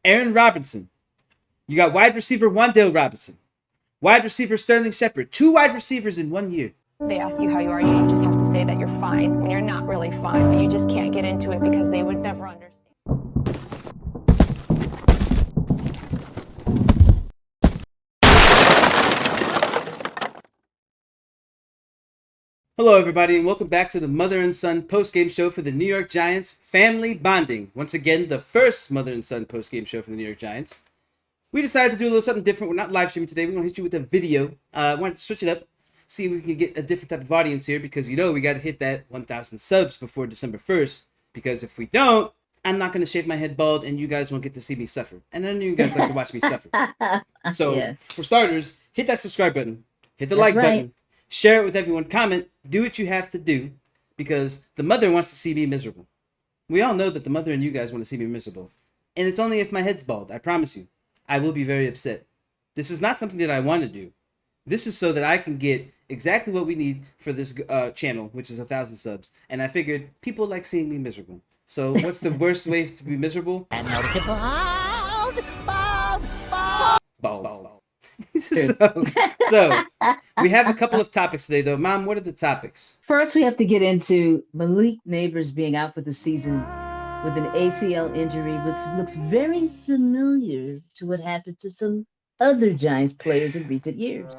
Aaron Robinson. You got wide receiver Wan'Dale Robinson. Wide receiver Sterling Shepard. 2 wide receivers in 1 year. They ask you how you are, you just have to say that you're fine when you're not really fine, but you just can't get into it because they would never understand. Hello, everybody, and welcome back to the Mother and Son post-game show for the New York Giants Family Bonding. Once again, the first Mother and Son post-game show for the New York Giants. We decided to do a little something different. We're not live streaming today. We're going to hit you with a video. I wanted to switch it up, see if we can get a different type of audience here, because you know we got to hit that 1,000 subs before December 1st, because if we don't, I'm not going to shave my head bald, and you guys won't get to see me suffer. And I know you guys like to watch me suffer. So, For starters, hit that subscribe button, hit the like button, share it with everyone, comment, do what you have to do, because the mother wants to see me miserable. We all know that the mother and you guys want to see me miserable. And it's only if my head's bald, I promise you. I will be very upset. This is not something that I want to do. This is so that I can get exactly what we need for this channel, which is 1,000 subs. And I figured people like seeing me miserable. So what's the worst way to be miserable? And notice it bald. Bald. so we have a couple of topics today, though. Mom, what are the topics? First, we have to get into Malik Nabers being out for the season with an ACL injury, which looks very familiar to what happened to some other Giants players in recent years.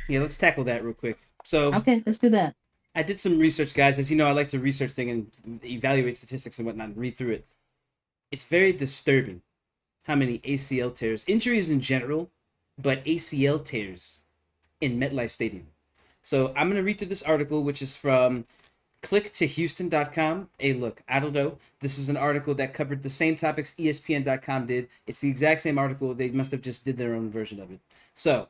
Yeah, let's tackle that real quick. So, okay, let's do that. I did some research, guys. As you know, I like to research things and evaluate statistics and whatnot and read through it. It's very disturbing how many ACL tears, injuries in general, but ACL tears in MetLife Stadium. So I'm going to read through this article, which is from clicktohouston.com. Hey, look, I don't know. This is an article that covered the same topics ESPN.com did. It's the exact same article. They must have just did their own version of it. So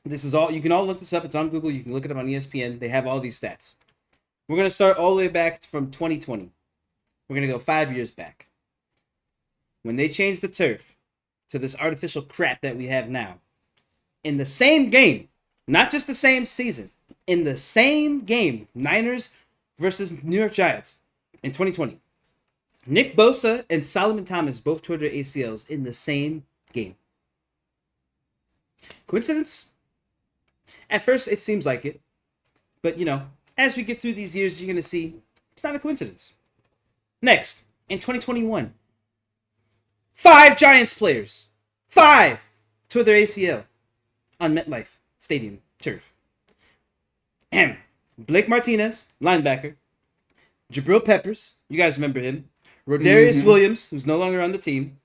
this is all. You can all look this up. It's on Google. You can look it up on ESPN. They have all these stats. We're going to start all the way back from 2020. We're going to go 5 years back. When they changed the turf to this artificial crap that we have now, in the same game, not just the same season, in the same game, Niners versus New York Giants in 2020, Nick Bosa and Solomon Thomas both tore their ACLs in the same game. Coincidence? At first, it seems like it. But, you know, as we get through these years, you're going to see it's not a coincidence. Next, in 2021, 5 Giants players, 5, tore their ACL on MetLife Stadium turf. Blake Martinez, linebacker. Jabril Peppers, you guys remember him. Rodarius Williams, who's no longer on the team.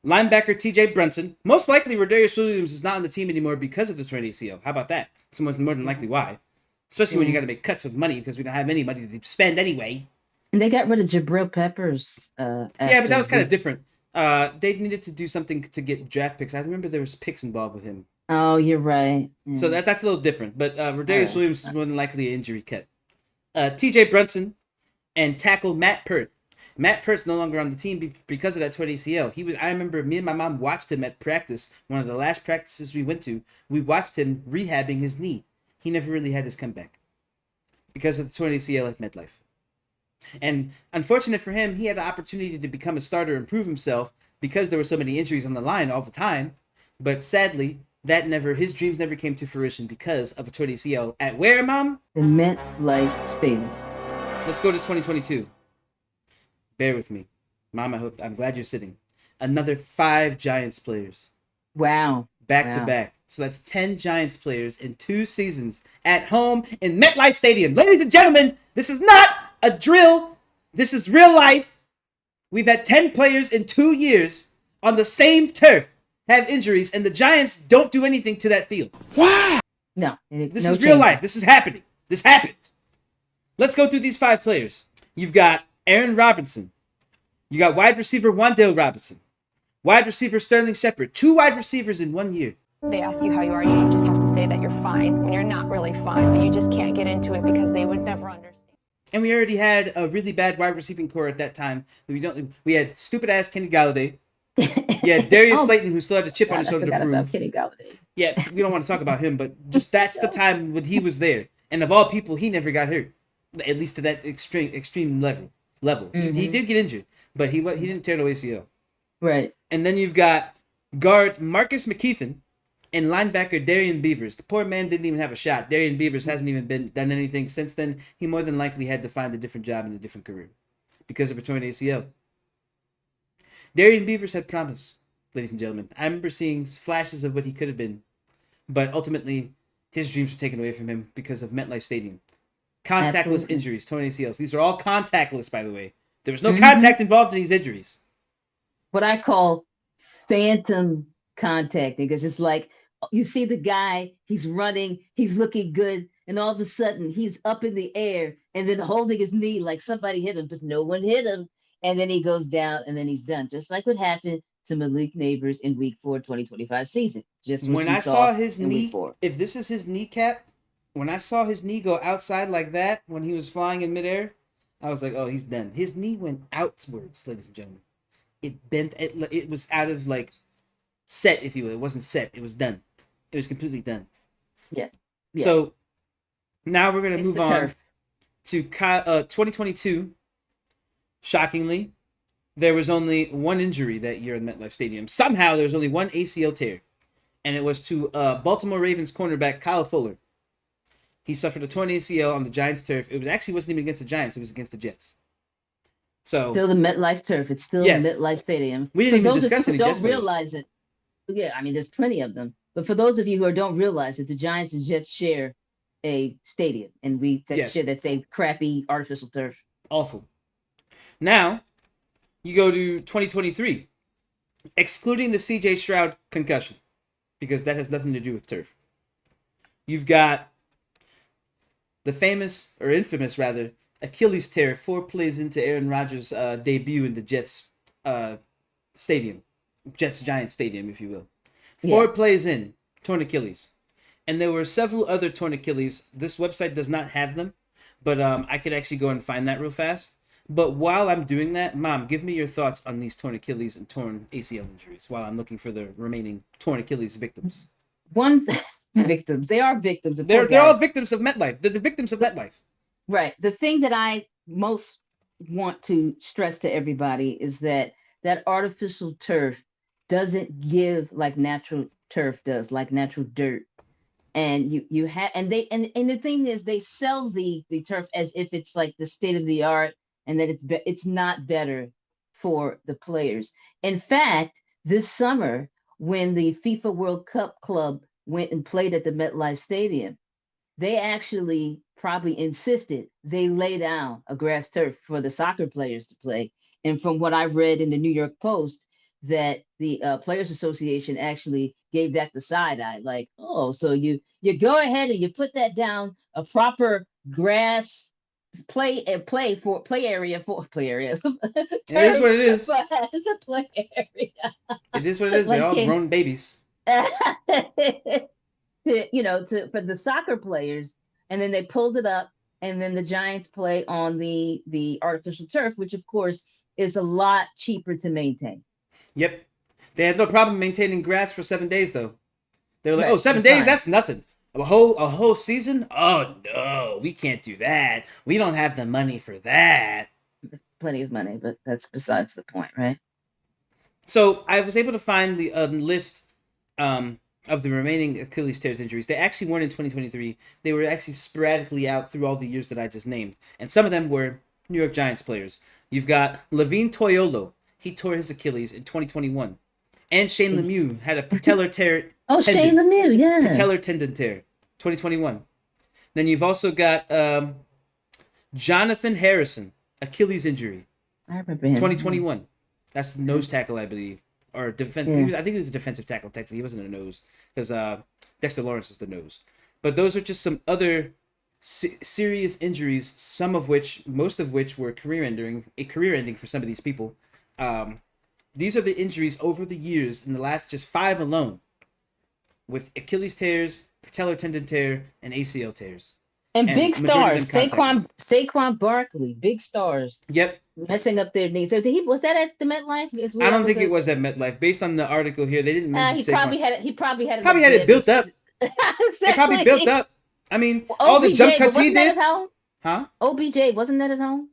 Linebacker TJ Brunson. Most likely, Rodarius Williams is not on the team anymore because of the torn ACL. How about that? Someone's more than likely why. Especially when you got to make cuts with money because we don't have any money to spend anyway. And they got rid of Jabril Peppers. Yeah, but that was kind of different. They needed to do something to get draft picks. I remember there was picks involved with him. Oh, you're right. So that's a little different. But Rodarius Williams is more than likely an injury cut. TJ Brunson and tackle Matt Peart. Matt Peart's no longer on the team because of that torn ACL. I remember me and my mom watched him at practice. One of the last practices we went to, we watched him rehabbing his knee. He never really had his comeback because of the torn ACL at MetLife. And unfortunate for him, he had the opportunity to become a starter and prove himself because there were so many injuries on the line all the time. But sadly, his dreams never came to fruition because of a torn ACL at where, Mom? The MetLife Stadium. Let's go to 2022. Bear with me. Mom, I'm glad you're sitting. Another 5 Giants players. Wow. Back to back. So that's 10 Giants players in 2 seasons at home in MetLife Stadium. Ladies and gentlemen, this is not a drill. This is real life. We've had 10 players in 2 years on the same turf have injuries, and the Giants don't do anything to that field. Why? No. This is real life. This is happening. This happened. Let's go through these 5 players. You've got Aaron Robinson. You got wide receiver Wan'Dale Robinson. Wide receiver Sterling Shepard. 2 wide receivers in 1 year. They ask you how you are, you just have to say that you're fine when you're not really fine, but you just can't get into it because they would never understand. And we already had a really bad wide receiving core at that time. We had stupid ass Kenny Galladay. Yeah, Darius Slayton, who still had a chip on his shoulder to prove. About Kenny Galladay. Yeah, we don't want to talk about him, but just that's the time when he was there. And of all people, he never got hurt, at least to that extreme level. He did get injured, but he didn't tear no ACL. Right. And then you've got guard Marcus McKeithen and linebacker Darian Beavers. The poor man didn't even have a shot. Darian Beavers hasn't even done anything since then. He more than likely had to find a different job and a different career because of a torn ACL. Darian Beavers had promise, ladies and gentlemen. I remember seeing flashes of what he could have been, but ultimately his dreams were taken away from him because of MetLife Stadium. Contactless Absolutely. injuries, torn ACLs. These are all contactless, by the way. There was no contact involved in these injuries. What I call phantom contacting, because it's like you see the guy, he's running, he's looking good, and all of a sudden he's up in the air and then holding his knee like somebody hit him, but no one hit him. And then he goes down and then he's done. Just like what happened to Malik Nabers in week 4, 2025 season. Just When I saw his knee, if this is his kneecap, when I saw his knee go outside like that when he was flying in midair, I was like, oh, he's done. His knee went outwards, ladies and gentlemen. It bent. It was out of like set, if you will. It wasn't set. It was done. It was completely done. Yeah. So now we're going to move on turf. to 2022. Shockingly, there was only one injury that year in MetLife Stadium. Somehow there was only one ACL tear, and it was to Baltimore Ravens cornerback Kyle Fuller. He suffered a torn ACL on the Giants turf. It wasn't even against the Giants. It was against the Jets. So Still the MetLife turf. It's still Yes. MetLife Stadium. We didn't For even those of discuss you any who Jets don't players. realize it. Yeah, I mean, there's plenty of them. But for those of you who don't realize it, the Giants and Jets share a stadium, and Yes. that's a crappy artificial turf. awful. Now, you go to 2023, excluding the CJ Stroud concussion, because that has nothing to do with turf. You've got the famous, or infamous rather, Achilles tear 4 plays into Aaron Rodgers' debut in the Jets stadium. Jets-Giants stadium, if you will. 4 plays in, torn Achilles. And there were several other torn Achilles. This website does not have them, but I could actually go and find that real fast. But while I'm doing that, Mom, give me your thoughts on these torn Achilles and torn ACL injuries while I'm looking for the remaining torn Achilles victims. One's victims. They are victims. They're all victims of MetLife. They're the victims of MetLife. Right. The thing that I most want to stress to everybody is that artificial turf doesn't give like natural turf does, like natural dirt. And you have and the thing is they sell the turf as if it's like the state of the art and that it's not better for the players. In fact, this summer when the FIFA World Cup club went and played at the MetLife Stadium, they actually probably insisted they lay down a grass turf for the soccer players to play. And from what I read in the New York Post, that the Players Association actually gave that the side eye, like, oh, so you go ahead and you put that down a proper grass play area for play area. It is what it is. But it's a play area. It is what it is. They're all grown babies. For the soccer players, and then they pulled it up, and then the Giants play on the artificial turf, which of course is a lot cheaper to maintain. Yep. They had no problem maintaining grass for 7 days, though. They were like, Right, oh, 7 that's days? fine. That's nothing. A whole season? Oh, no. We can't do that. We don't have the money for that. Plenty of money, but that's besides the point, right? So I was able to find the list of the remaining Achilles tears injuries. They actually weren't in 2023. They were actually sporadically out through all the years that I just named. And some of them were New York Giants players. You've got Levine Toilolo. He tore his Achilles in 2021. And Shane Lemieux had a patellar tear. Oh, Shane Lemieux, yeah. Patellar tendon tear, 2021. Then you've also got Jonathan Harrison, Achilles injury, I remember him. 2021. That's the nose tackle, I believe. Or defense. Yeah. I think he was a defensive tackle, technically. He wasn't a nose. Because Dexter Lawrence is the nose. But those are just some other serious injuries, most of which were career-ending for some of these people. These are the injuries over the years in the last just 5 alone, with Achilles tears, patellar tendon tear, and ACL tears. And big majority of stars, them contactless. Saquon Barkley, big stars, Yep. messing up their knees. So was that at the MetLife? I don't think it was at MetLife. Based on the article here, they didn't mention He Saquon. probably had it built up. Exactly. It probably built up. I mean, all the jump cuts he did. At home? Huh? OBJ, wasn't that at home?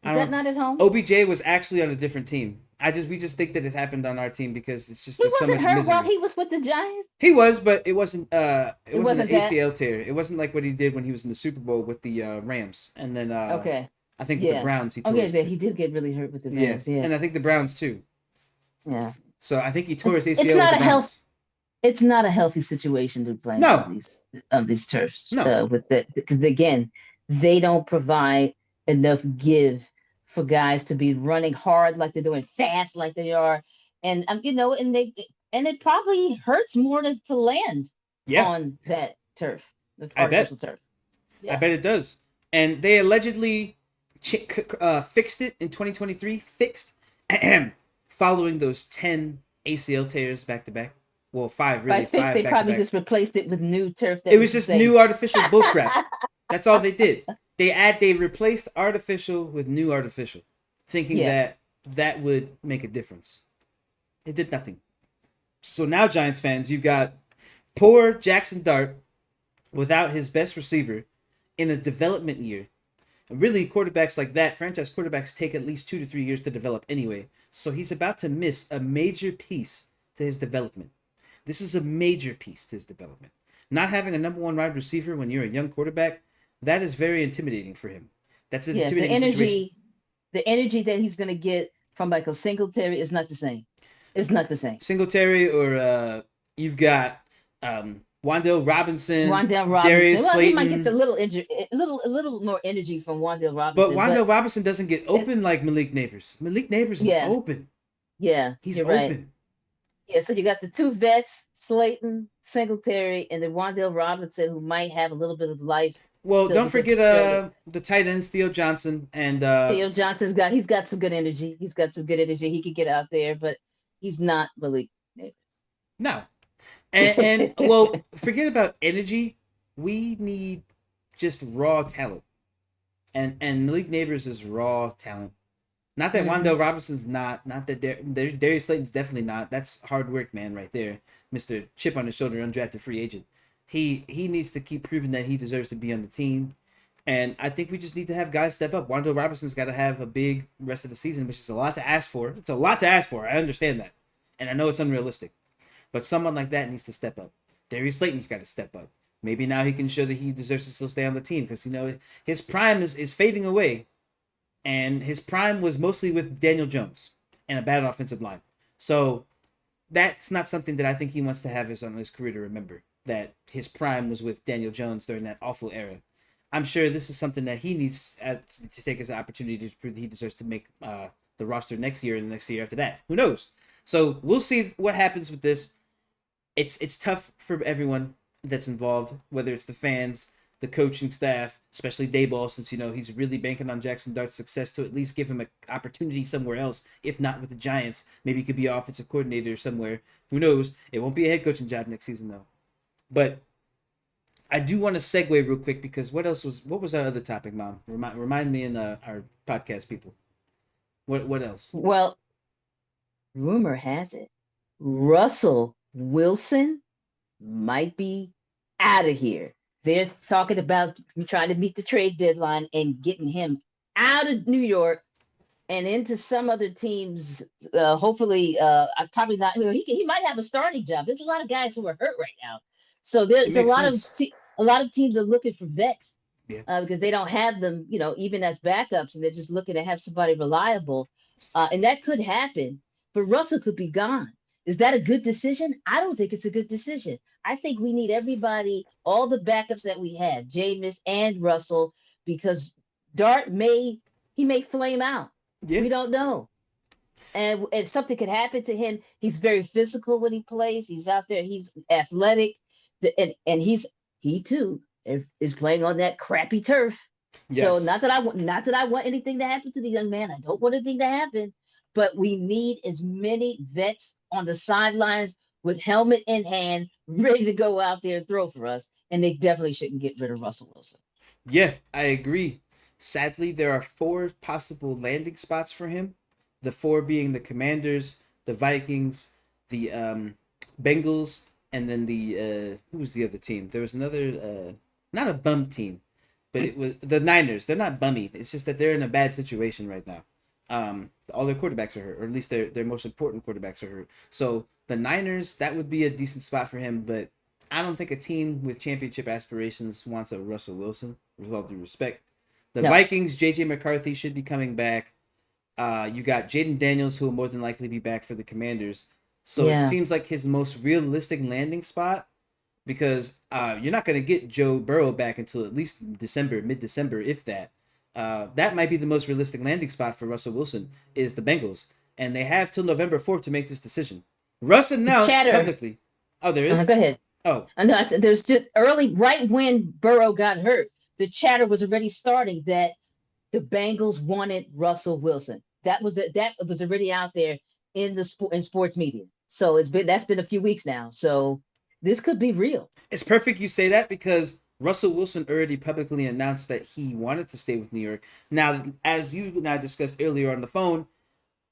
Is that not at home? OBJ was actually on a different team. We just think that it happened on our team because it's just He there's so wasn't much hurt misery. while he was with the Giants. He was, but it wasn't wasn't an that? ACL tear. It wasn't like what he did when he was in the Super Bowl with the Rams, and then Okay. I think with the Yeah. Browns he tore Okay, his he did get really hurt with the Rams. Yeah. and I think the Browns too. Yeah. So I think he tore his ACL It's with not the a Browns. It's not a healthy situation to play No. on these turfs. No. With the because again, they don't provide enough give for guys to be running hard like they're doing, fast like they are, and and it probably hurts more to land Yeah, on that turf, the I bet. artificial turf. I Yeah. bet it does. And they allegedly fixed it in 2023. Fixed, following those 10 ACL tears back to back. Well, 5 really. By fix, 5 they back probably to back. just replaced it with new turf. That It was the just same. new artificial bullcrap. That's all they did. They replaced artificial with new artificial, thinking Yeah. that would make a difference. It did nothing. So now, Giants fans, you've got poor Jackson Dart without his best receiver in a development year. Really, quarterbacks like that, franchise quarterbacks, take at least 2 to 3 years to develop anyway. So he's about to miss a major piece to his development. This is a major piece to his development. Not having a number one wide receiver when you're a young quarterback, that is very intimidating for him. That's an intimidating situation. The energy that he's going to get from Michael Singletary is not the same. It's not the same. Singletary, or you've got Wan'Dale Robinson, Wan'Dale Robinson. Darius Well, Slayton. he might get a little more energy from Wan'Dale Robinson. But Wan'Dale Robinson doesn't get open like Malik Nabers. Malik Nabers is open. Yeah, He's you're open. Right. Yeah, so you got the two vets, Slayton, Singletary, and then Wan'Dale Robinson, who might have a little bit of life. Well, still don't because forget the tight ends, Theo Johnson and Theo Johnson's got some good energy. He's got some good energy. He could get out there, but he's not Malik Nabers. No. And well, forget about energy. We need just raw talent. And Malik Nabers is raw talent. Not that Wan'Dale Robinson's not that Darius Slayton's definitely not. That's hard work, man, right there. Mr. Chip on his shoulder, undrafted free agent. He needs to keep proving that he deserves to be on the team. And I think we just need to have guys step up. Wan'Dale Robinson's got to have a big rest of the season, which is a lot to ask for. It's a lot to ask for. I understand that. And I know it's unrealistic. But someone like that needs to step up. Darius Slayton's got to step up. Maybe now he can show that he deserves to still stay on the team because, his prime is fading away. And his prime was mostly with Daniel Jones and a bad offensive line. So that's not something that I think he wants to have on his career to remember, that his prime was with Daniel Jones during that awful era. I'm sure this is something that he needs to take as an opportunity to prove that he deserves to make the roster next year and the next year after that. Who knows? So we'll see what happens with this. It's tough for everyone that's involved, whether it's the fans, the coaching staff, especially Dayball, since he's really banking on Jackson Dart's success to at least give him an opportunity somewhere else, if not with the Giants. Maybe he could be an offensive coordinator somewhere. Who knows? It won't be a head coaching job next season though. But I do want to segue real quick because what was our other topic, Mom? Remind me in our podcast people. What else? Well, rumor has it Russell Wilson might be out of here. They're talking about trying to meet the trade deadline and getting him out of New York and into some other teams. Hopefully, probably not. He might have a starting job. There's a lot of guys who are hurt right now, so there's a lot of teams are looking for vets because they don't have them, even as backups, and they're just looking to have somebody reliable, and that could happen. But Russell could be gone. Is that a good decision? I don't think it's a good decision. I think we need everybody, all the backups that we had, Jameis and Russell, because Dart may flame out. Yeah. We don't know. And something could happen to him. He's very physical when he plays. He's out there. He's athletic. And he too is playing on that crappy turf. Yes. So not that I want anything to happen to the young man. I don't want anything to happen. But we need as many vets on the sidelines with helmet in hand, ready to go out there and throw for us. And they definitely shouldn't get rid of Russell Wilson. Yeah, I agree. Sadly, there are 4 possible landing spots for him. The 4 being the Commanders, the Vikings, the Bengals, and then the who was the other team? There was another not a bum team. but it was the Niners. They're not bummy. It's just that they're in a bad situation right now. All their quarterbacks are hurt, or at least their most important quarterbacks are hurt. So the Niners, that would be a decent spot for him, but I don't think a team with championship aspirations wants a Russell Wilson, with all due respect. The Vikings, J.J. McCarthy should be coming back. You got Jaden Daniels, who will more than likely be back for the Commanders. So it seems like his most realistic landing spot, because you're not going to get Joe Burrow back until at least December, mid-December, if that. That might be the most realistic landing spot for Russell Wilson, is the Bengals. And they have till November 4th to make this decision. Russ announced publicly. Oh, there is? Go ahead. Oh. No, I said there's just early, right when Burrow got hurt, the chatter was already starting that the Bengals wanted Russell Wilson. That was already out there in sports media. So that's been a few weeks now. So this could be real. It's perfect you say that, because Russell Wilson already publicly announced that he wanted to stay with New York. Now, as you and I discussed earlier on the phone,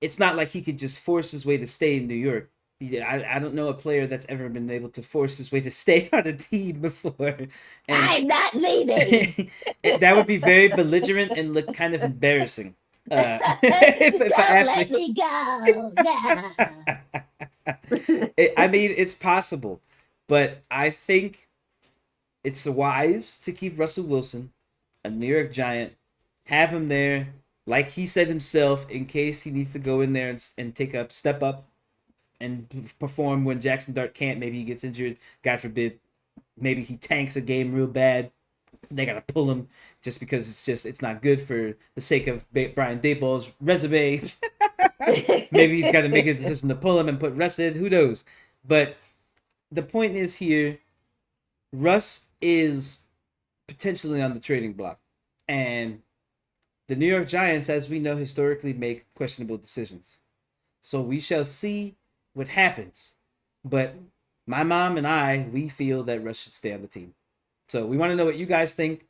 it's not like he could just force his way to stay in New York. I don't know a player that's ever been able to force his way to stay on a team before. And I'm not leaving. That would be very belligerent and look kind of embarrassing. If I let me go. I mean, it's possible, but I think it's wise to keep Russell Wilson, a New York Giant, have him there, like he said himself, in case he needs to go in there and step up and perform when Jackson Dart can't. Maybe he gets injured, God forbid. Maybe he tanks a game real bad. They got to pull him just because it's not good for the sake of Brian Daboll's resume. Maybe he's got to make a decision to pull him and put Russ in. Who knows? But the point is here, Russ is potentially on the trading block. And the New York Giants, as we know, historically make questionable decisions. So we shall see what happens. But my mom and I, we feel that Russ should stay on the team. So we want to know what you guys think.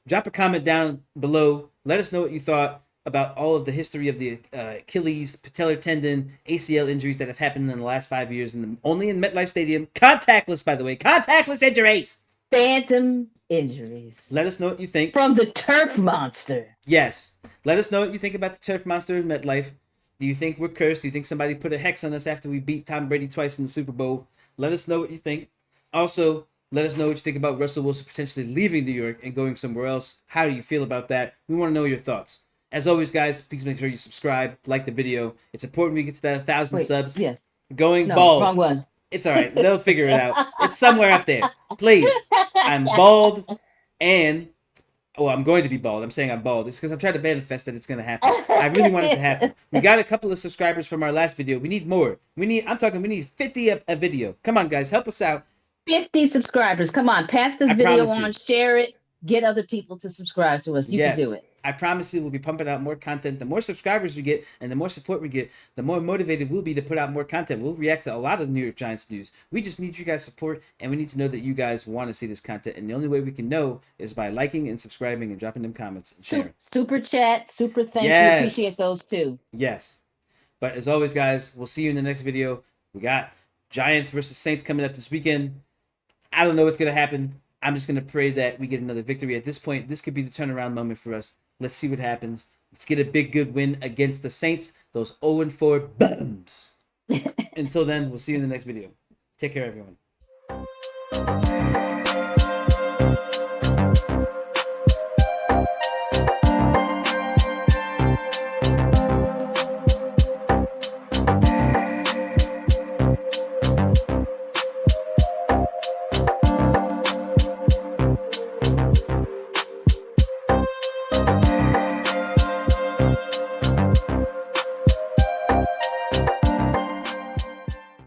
Drop a comment down below. Let us know what you thought about all of the history of the Achilles, patellar tendon, ACL injuries that have happened in the last 5 years, only in MetLife Stadium. Contactless, by the way. Contactless injuries. Phantom injuries. Let us know what you think. From the turf monster. Yes. Let us know what you think about the turf monster in MetLife. Do you think we're cursed? Do you think somebody put a hex on us after we beat Tom Brady twice in the Super Bowl? Let us know what you think. Also, let us know what you think about Russell Wilson potentially leaving New York and going somewhere else. How do you feel about that? We want to know your thoughts. As always, guys, please make sure you subscribe, like the video. It's important we get to that 1,000 subs. Yes. Going bald. Wrong one. It's all right. They'll figure it out. It's somewhere up there. Please. I'm bald and... Oh, I'm going to be bald. I'm saying I'm bald. It's because I'm trying to manifest that it's going to happen. I really want it to happen. We got a couple of subscribers from our last video. We need more. We need 50 a video. Come on, guys. Help us out. 50 subscribers. Come on. Pass this video on. Share it. Get other people to subscribe to us. You can do it. I promise you we'll be pumping out more content. The more subscribers we get and the more support we get, the more motivated we'll be to put out more content. We'll react to a lot of New York Giants news. We just need you guys' support, and we need to know that you guys want to see this content. And the only way we can know is by liking and subscribing and dropping them comments and sharing. Super chat, super thanks. Yes. We appreciate those too. Yes. But as always, guys, we'll see you in the next video. We got Giants versus Saints coming up this weekend. I don't know what's going to happen. I'm just going to pray that we get another victory. At this point, this could be the turnaround moment for us. Let's see what happens. Let's get a big, good win against the Saints. Those 0-4 bums. Until then, we'll see you in the next video. Take care, everyone.